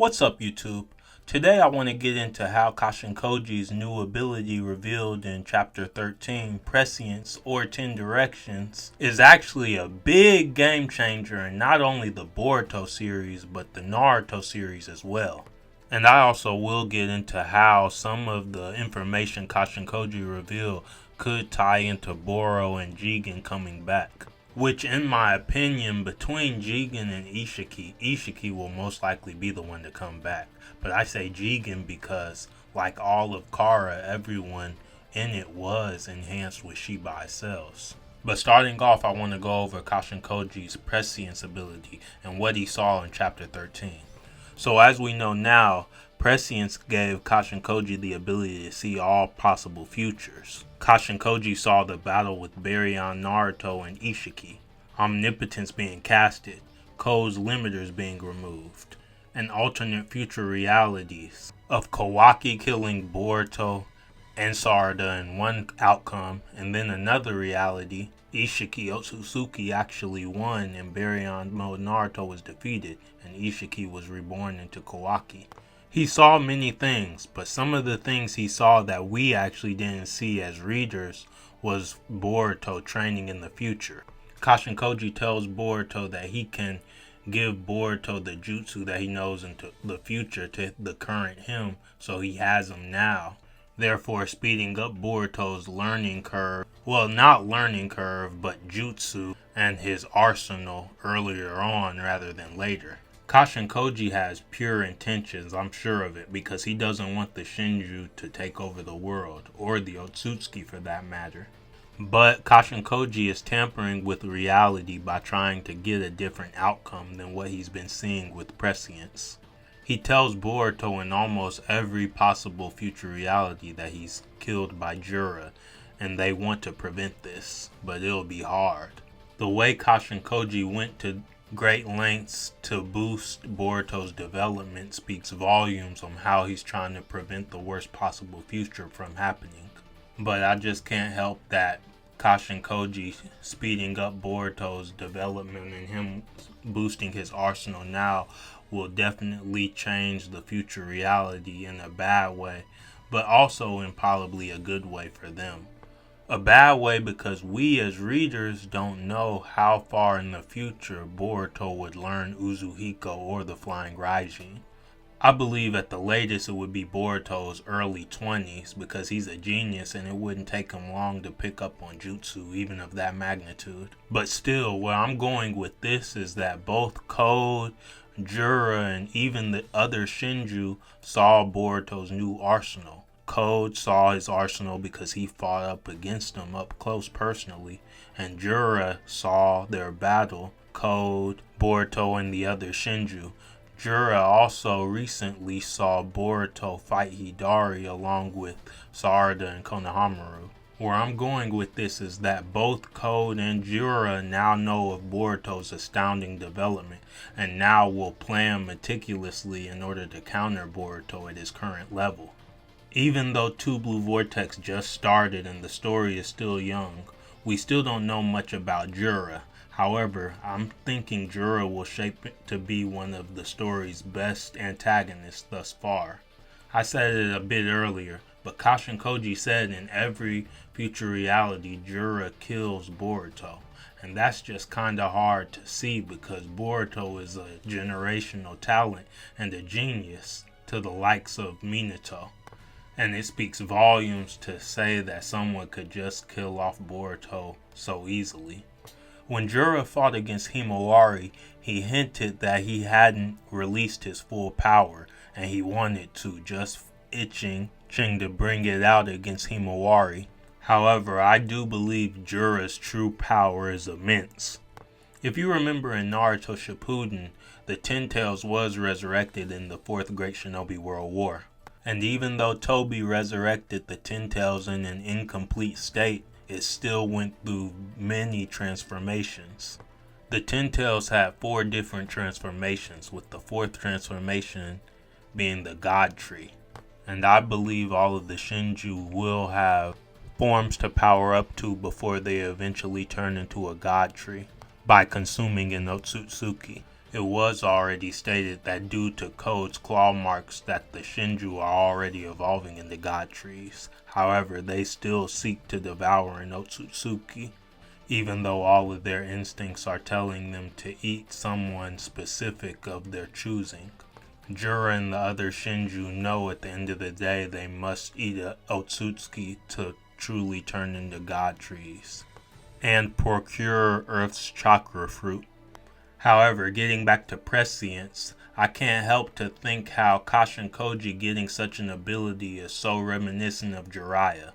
What's up, YouTube? Today I want to get into how Kashin Koji's new ability revealed in Chapter 13, Prescience or 10 Directions, is actually a big game changer in not only the Boruto series but the Naruto series as well. And I also will get into how some of the information Kashin Koji revealed could tie into Boro and Jigen coming back. Which, in my opinion, between Jigen and Ishiki will most likely be the one to come back. But I say Jigen because, like all of Kara, everyone in it was enhanced with Shibai cells. But starting off, I want to go over Kashin Koji's Prescience ability and what he saw in Chapter 13. So as we know now, Prescience gave Kashin Koji the ability to see all possible futures. Kashin Koji saw the battle with Baryon, Naruto, and Ishiki, Omnipotence being casted, Code's limiters being removed, and alternate future realities of Kawaki killing Boruto and Sarada in one outcome, and then another reality, Ishiki Otsutsuki actually won and Baryon mode Naruto was defeated and Ishiki was reborn into Kawaki. He saw many things, but some of the things he saw that we actually didn't see as readers was Boruto training in the future. Kashin Koji tells Boruto that he can give Boruto the jutsu that he knows into the future to the current him, so he has them now, therefore speeding up Boruto's learning curve. Well, not learning curve, but jutsu and his arsenal earlier on rather than later. Kashin Koji has pure intentions, I'm sure of it, because he doesn't want the shinju to take over the world, or the otsutsuki for that matter. But Kashin Koji is tampering with reality by trying to get a different outcome than what he's been seeing with Prescience. He tells Boruto in almost every possible future reality that he's killed by Jura, and they want to prevent this, but it'll be hard. The way Kashin Koji went to great lengths to boost Boruto's development speaks volumes on how he's trying to prevent the worst possible future from happening. But I just can't help that Kashin Koji speeding up Boruto's development and him boosting his arsenal now will definitely change the future reality in a bad way, but also in probably a good way for them. A bad way because we as readers don't know how far in the future Boruto would learn Uzuhiko or the Flying Raijin. I believe at the latest it would be Boruto's early 20s because he's a genius and it wouldn't take him long to pick up on jutsu even of that magnitude. But still, where I'm going with this is that both Code, Jura, and even the other shinju saw Boruto's new arsenal. Code saw his arsenal because he fought up against him up close personally, and Jura saw their battle, Code, Boruto, and the other shinju. Jura also recently saw Boruto fight Hidari along with Sarada and Konohamaru. Where I'm going with this is that both Code and Jura now know of Boruto's astounding development and now will plan meticulously in order to counter Boruto at his current level. Even though 2 Blue Vortex just started and the story is still young, we still don't know much about Jura. However, I'm thinking Jura will shape it to be one of the story's best antagonists thus far. I said it a bit earlier, but Kashin Koji said in every future reality Jura kills Boruto. And that's just kinda hard to see because Boruto is a generational talent and a genius to the likes of Minato. And it speaks volumes to say that someone could just kill off Boruto so easily. When Jura fought against Himawari, he hinted that he hadn't released his full power and he wanted to, just itching to bring it out against Himawari. However, I do believe Jura's true power is immense. If you remember in Naruto Shippuden, the Ten Tails was resurrected in the 4th Great Shinobi World War. And even though Toby resurrected the Ten Tails in an incomplete state, it still went through many transformations. The Ten Tails had 4 different transformations, with the 4th transformation being the God Tree. And I believe all of the Shinju will have forms to power up to before they eventually turn into a God Tree by consuming an otsutsuki. It was already stated that due to Code's claw marks that the Shinju are already evolving into god trees. However, they still seek to devour an otsutsuki, even though all of their instincts are telling them to eat someone specific of their choosing. Jura and the other Shinju know at the end of the day they must eat a otsutsuki to truly turn into god trees and procure Earth's chakra fruit. However, getting back to prescience, I can't help to think how Kashin Koji getting such an ability is so reminiscent of Jiraiya.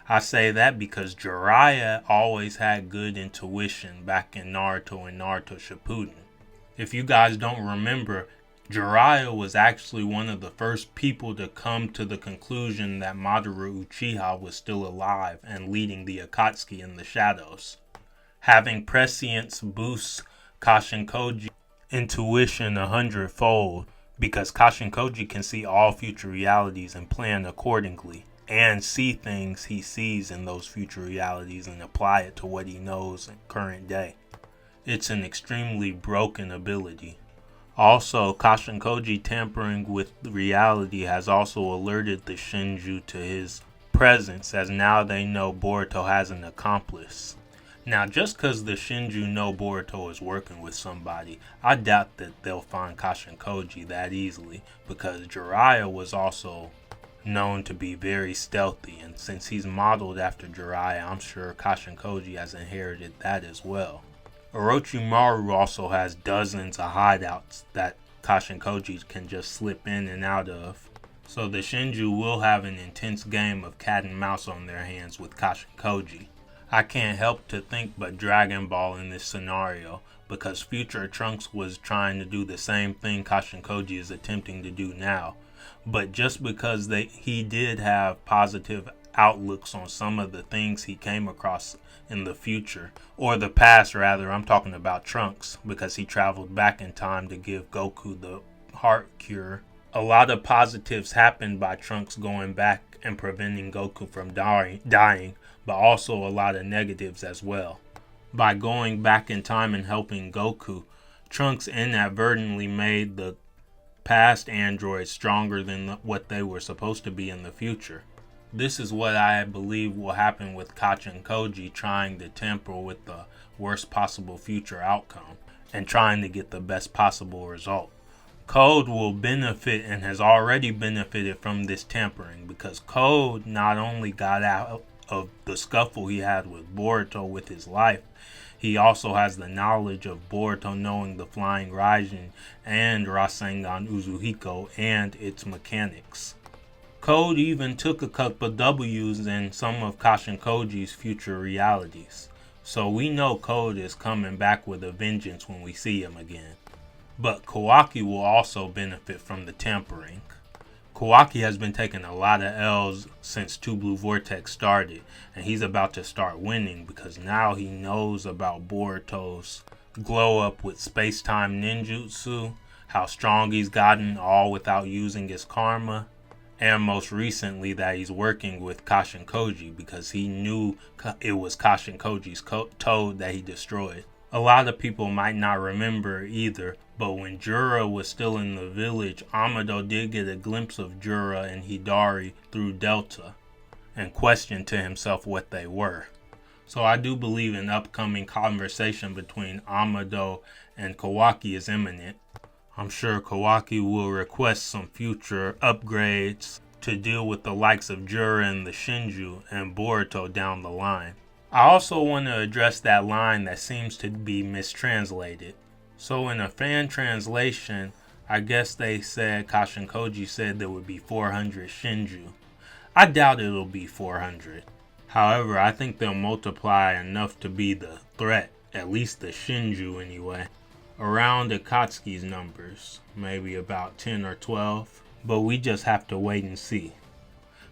I say that because Jiraiya always had good intuition back in Naruto and Naruto Shippuden. If you guys don't remember, Jiraiya was actually one of the first people to come to the conclusion that Madara Uchiha was still alive and leading the Akatsuki in the shadows. Having prescience boosts Kashin Koji intuition 100-fold because Kashin Koji can see all future realities and plan accordingly, and see things he sees in those future realities and apply it to what he knows in current day. It's an extremely broken ability. Also, Kashin Koji tampering with reality has also alerted the Shinju to his presence, as now they know Boruto has an accomplice. Now, just because the Shinju know Boruto is working with somebody, I doubt that they'll find Kashin Koji that easily, because Jiraiya was also known to be very stealthy, and since he's modeled after Jiraiya, I'm sure Kashin Koji has inherited that as well. Orochimaru also has dozens of hideouts that Kashin Koji can just slip in and out of, so the Shinju will have an intense game of cat and mouse on their hands with Kashin Koji. I can't help to think but Dragon Ball in this scenario, because future Trunks was trying to do the same thing Kashin Koji is attempting to do now. But just because he did have positive outlooks on some of the things he came across in the future, or the past rather, I'm talking about Trunks, because he traveled back in time to give Goku the heart cure. A lot of positives happened by Trunks going back and preventing Goku from dying, but also a lot of negatives as well. By going back in time and helping Goku, Trunks inadvertently made the past androids stronger than what they were supposed to be in the future. This is what I believe will happen with Kashin Koji trying to tamper with the worst possible future outcome and trying to get the best possible result. Code will benefit and has already benefited from this tampering, because Code not only got out of the scuffle he had with Boruto with his life, he also has the knowledge of Boruto knowing the Flying Raijin and Rasengan Uzuhiko and its mechanics. Code even took a couple of W's in some of Kashin Koji's future realities, so we know Code is coming back with a vengeance when we see him again. But Kawaki will also benefit from the tampering. Kawaki has been taking a lot of L's since 2 Blue Vortex started, and he's about to start winning because now he knows about Boruto's glow up with space-time ninjutsu, how strong he's gotten all without using his karma, and most recently that he's working with Kashin Koji because he knew it was Kashin Koji's toad that he destroyed. A lot of people might not remember either, but when Jura was still in the village, Amado did get a glimpse of Jura and Hidari through Delta and questioned to himself what they were. So I do believe an upcoming conversation between Amado and Kawaki is imminent. I'm sure Kawaki will request some future upgrades to deal with the likes of Jura and the Shinju and Boruto down the line. I also want to address that line that seems to be mistranslated. So in a fan translation, I guess they said, Kashin Koji said there would be 400 Shinju. I doubt it'll be 400. However, I think they'll multiply enough to be the threat, at least the Shinju anyway. Around Akatsuki's numbers, maybe about 10 or 12, but we just have to wait and see.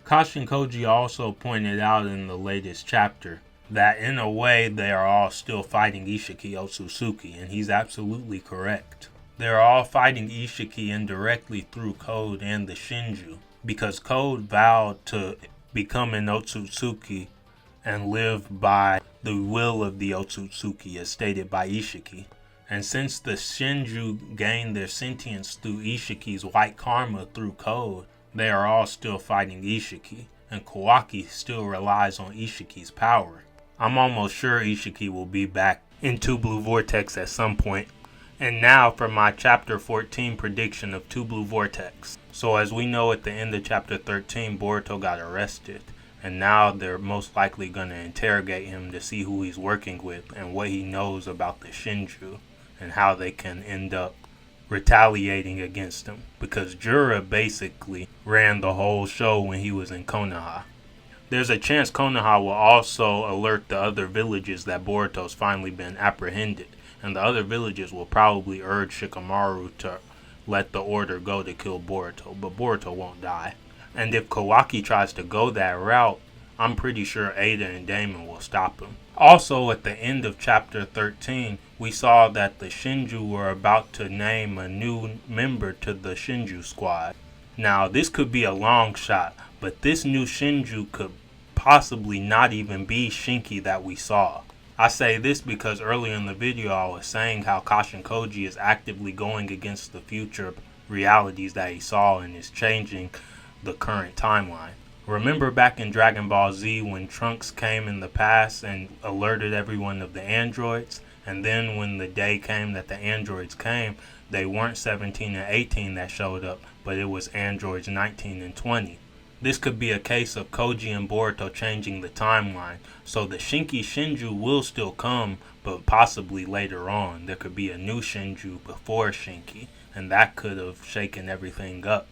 Kashin Koji also pointed out in the latest chapter that in a way they are all still fighting Ishiki Otsutsuki, and he's absolutely correct. They're all fighting Ishiki indirectly through Code and the Shinju, because Code vowed to become an Otsutsuki and live by the will of the Otsutsuki as stated by Ishiki. And since the Shinju gained their sentience through Ishiki's white karma through code, they are all still fighting Ishiki, and Kawaki still relies on Ishiki's power. I'm almost sure Ishiki will be back in 2 Blue Vortex at some point. And now for my chapter 14 prediction of 2 Blue Vortex. So as we know, at the end of chapter 13, Boruto got arrested. And now they're most likely going to interrogate him to see who he's working with and what he knows about the Shinju and how they can end up retaliating against him. Because Jura basically ran the whole show when he was in Konoha. There's a chance Konoha will also alert the other villages that Boruto's finally been apprehended. And the other villages will probably urge Shikamaru to let the order go to kill Boruto. But Boruto won't die. And if Kawaki tries to go that route, I'm pretty sure Ada and Damon will stop him. Also, at the end of chapter 13, we saw that the Shinju were about to name a new member to the Shinju squad. Now, this could be a long shot, but this new Shinju could possibly not even be Shinki that we saw. I say this because earlier in the video I was saying how Kashin Koji is actively going against the future realities that he saw and is changing the current timeline. Remember back in Dragon Ball Z when Trunks came in the past and alerted everyone of the androids? And then when the day came that the androids came, they weren't 17 and 18 that showed up, but it was androids 19 and 20. This could be a case of Koji and Boruto changing the timeline, so the Shinki Shinju will still come, but possibly later on. There could be a new Shinju before Shinki, and that could have shaken everything up.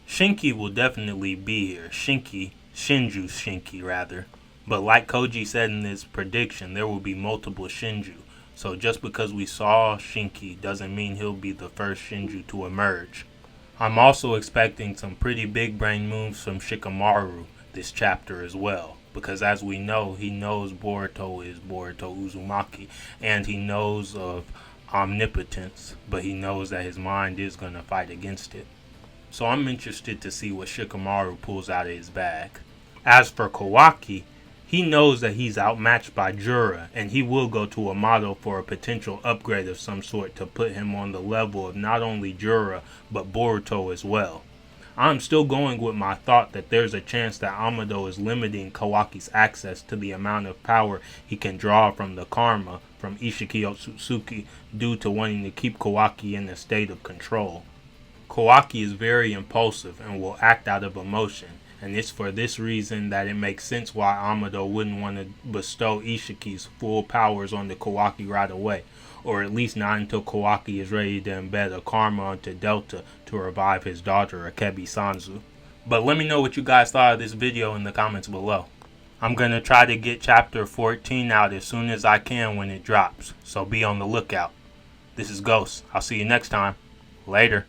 Shinki will definitely be here. Shinju Shinki rather. But like Koji said in his prediction, there will be multiple Shinju. So just because we saw Shinki doesn't mean he'll be the first Shinju to emerge. I'm also expecting some pretty big brain moves from Shikamaru this chapter as well. Because as we know, he knows Boruto is Boruto Uzumaki. And he knows of omnipotence. But he knows that his mind is going to fight against it. So I'm interested to see what Shikamaru pulls out of his bag. As for Kawaki, he knows that he's outmatched by Jura, and he will go to a model for a potential upgrade of some sort to put him on the level of not only Jura, but Boruto as well. I'm still going with my thought that there's a chance that Amado is limiting Kawaki's access to the amount of power he can draw from the karma from Ishiki Otsutsuki due to wanting to keep Kawaki in a state of control. Kawaki is very impulsive and will act out of emotion, and it's for this reason that it makes sense why Amado wouldn't want to bestow Ishiki's full powers on the Kawaki right away, or at least not until Kawaki is ready to embed a karma onto Delta to revive his daughter Akebi Sanzu. But let me know what you guys thought of this video in the comments below. I'm going to try to get chapter 14 out as soon as I can when it drops, so be on the lookout. This is Ghost. I'll see you next time. Later.